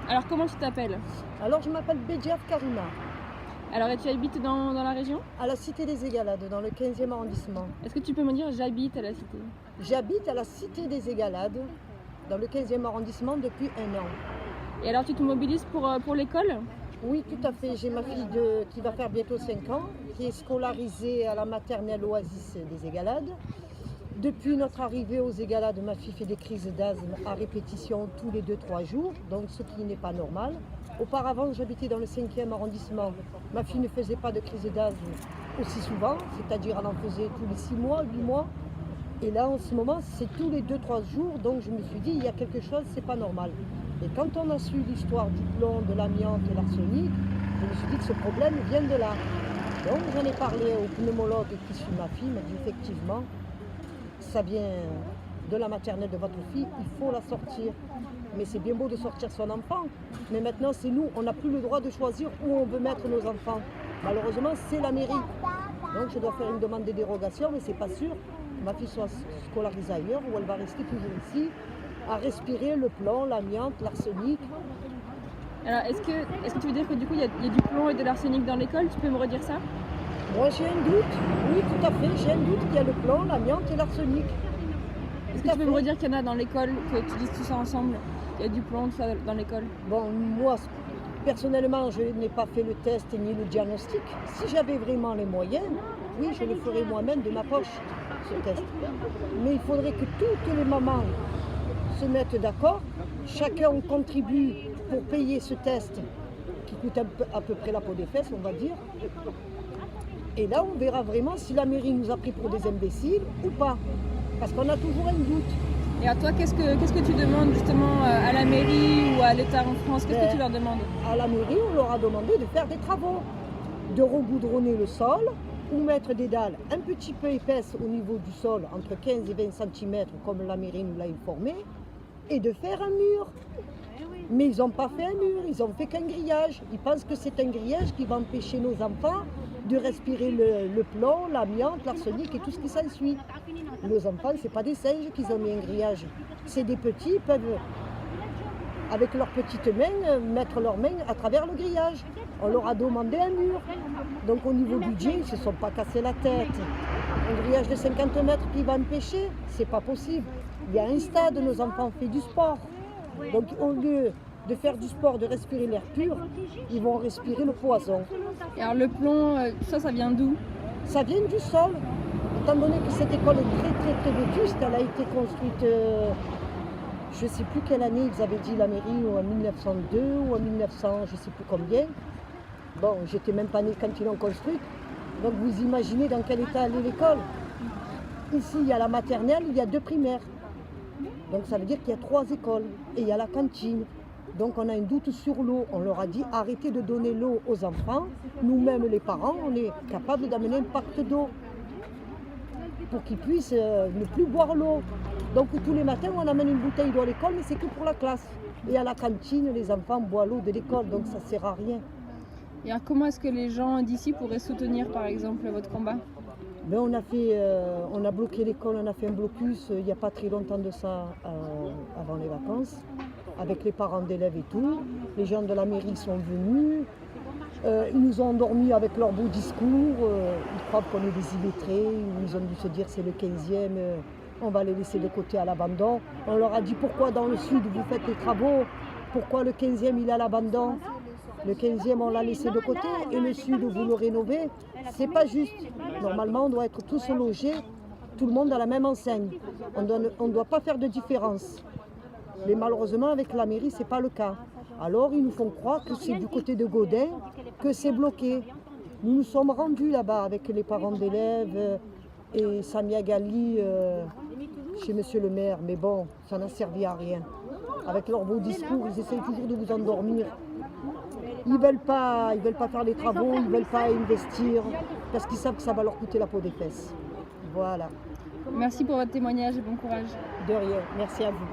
Alors comment tu t'appelles? Alors, je m'appelle Bedjaf Karima, Alors et tu habites dans la région? à la Cité des Égalades, dans le 15e arrondissement. Est-ce que tu peux me dire j'habite à la cité? J'habite à la Cité des Égalades, dans le 15e arrondissement depuis 1 an. Et alors tu te mobilises pour l'école? Oui, tout à fait. J'ai ma fille qui va faire bientôt 5 ans, qui est scolarisée à la maternelle Oasis des Égalades. Depuis notre arrivée aux Égalades, ma fille fait des crises d'asthme à répétition tous les 2-3 jours, donc ce qui n'est pas normal. Auparavant, j'habitais dans le 5e arrondissement. Ma fille ne faisait pas de crise d'asthme aussi souvent, c'est-à-dire elle en faisait tous les 6 mois, 8 mois. Et là, en ce moment, c'est tous les 2-3 jours, donc je me suis dit, il y a quelque chose, c'est pas normal. Et quand on a su l'histoire du plomb, de l'amiante et l'arsenic, je me suis dit que ce problème vient de là. Donc j'en ai parlé au pneumologue qui suit ma fille, il m'a dit effectivement, ça vient de la maternelle de votre fille, il faut la sortir. Mais c'est bien beau de sortir son enfant, mais maintenant c'est nous, on n'a plus le droit de choisir où on veut mettre nos enfants. Malheureusement, c'est la mairie. Donc je dois faire une demande de dérogation, mais c'est pas sûr que ma fille soit scolarisée ailleurs, ou elle va rester toujours ici, à respirer le plomb, l'amiante, l'arsenic. Alors est-ce que tu veux dire que du coup il y a du plomb et de l'arsenic dans l'école? Tu peux me redire ça? Moi j'ai un doute, oui tout à fait, j'ai un doute qu'il y a le plomb, l'amiante et l'arsenic. Est-ce que tu peux me redire qu'il y en a dans l'école, que tu dises tout ça ensemble? Il y a du plomb, tout ça dans l'école? Bon, moi, personnellement, je n'ai pas fait le test ni le diagnostic. Si j'avais vraiment les moyens, oui, je le ferais moi-même de ma poche, ce test. Mais il faudrait que toutes les mamans se mettent d'accord, chacun contribue pour payer ce test qui coûte à peu près la peau des fesses, on va dire. Et là, on verra vraiment si la mairie nous a pris pour des imbéciles ou pas. Parce qu'on a toujours un doute. Et à toi, qu'est-ce que tu demandes justement à la mairie ou à l'État en France? Qu'est-ce que tu leur demandes? À la mairie, on leur a demandé de faire des travaux, de regoudronner le sol ou mettre des dalles un petit peu épaisses au niveau du sol, entre 15 et 20 cm, comme la mairie nous l'a informé, et de faire un mur. Mais ils n'ont pas fait un mur, ils n'ont fait qu'un grillage. Ils pensent que c'est un grillage qui va empêcher nos enfants de respirer le plomb, l'amiante, l'arsenic et tout ce qui s'ensuit. Nos enfants, ce n'est pas des singes qu'ils ont mis un grillage. C'est des petits, ils peuvent, avec leurs petites mains, mettre leurs mains à travers le grillage. On leur a demandé un mur. Donc au niveau budget, ils ne se sont pas cassés la tête. Un grillage de 50 mètres qui va empêcher, c'est pas possible. Il y a un stade, nos enfants font du sport. Donc au lieu de faire du sport, de respirer l'air pur, ils vont respirer le poison. Et alors le plomb, ça vient d'où? Ça vient du sol. Étant donné que cette école est très vétuste, elle a été construite, je ne sais plus quelle année ils avaient dit la mairie, ou en 1902 ou en 1900, je ne sais plus combien. Bon, j'étais même pas née quand ils l'ont construite. Donc vous imaginez dans quel état elle est l'école. Ici, il y a la maternelle, il y a 2 primaires. Donc ça veut dire qu'il y a 3 écoles et il y a la cantine. Donc on a un doute sur l'eau. On leur a dit arrêtez de donner l'eau aux enfants. Nous-mêmes les parents, on est capables d'amener un pacte d'eau pour qu'ils puissent ne plus boire l'eau. Donc tous les matins on amène une bouteille d'eau à l'école, mais c'est que pour la classe. Et à la cantine, les enfants boivent l'eau de l'école, donc ça ne sert à rien. Et alors comment est-ce que les gens d'ici pourraient soutenir par exemple votre combat? Ben, on a bloqué l'école, on a fait un blocus il n'y a pas très longtemps de ça, avant les vacances, avec les parents d'élèves et tout. Les gens de la mairie sont venus, ils nous ont endormis avec leurs beaux discours, ils croient qu'on est des illettrés, ils ont dû se dire c'est le 15e, on va les laisser de côté à l'abandon. On leur a dit pourquoi dans le sud vous faites les travaux, pourquoi le 15e il est à l'abandon. Le 15e, on l'a laissé de côté et le sud, vous le rénovez. C'est pas juste. Normalement, on doit être tous logés, tout le monde à la même enseigne. On ne doit pas faire de différence. Mais malheureusement, avec la mairie, ce n'est pas le cas. Alors, ils nous font croire que c'est du côté de Godin, que c'est bloqué. Nous nous sommes rendus là-bas avec les parents d'élèves et Samia Gali chez monsieur le maire. Mais bon, ça n'a servi à rien. Avec leurs beaux discours, ils essayent toujours de vous endormir. Ils veulent pas faire les travaux, ils ne veulent pas investir, parce qu'ils savent que ça va leur coûter la peau des fesses. Voilà. Merci pour votre témoignage et bon courage. De rien, merci à vous.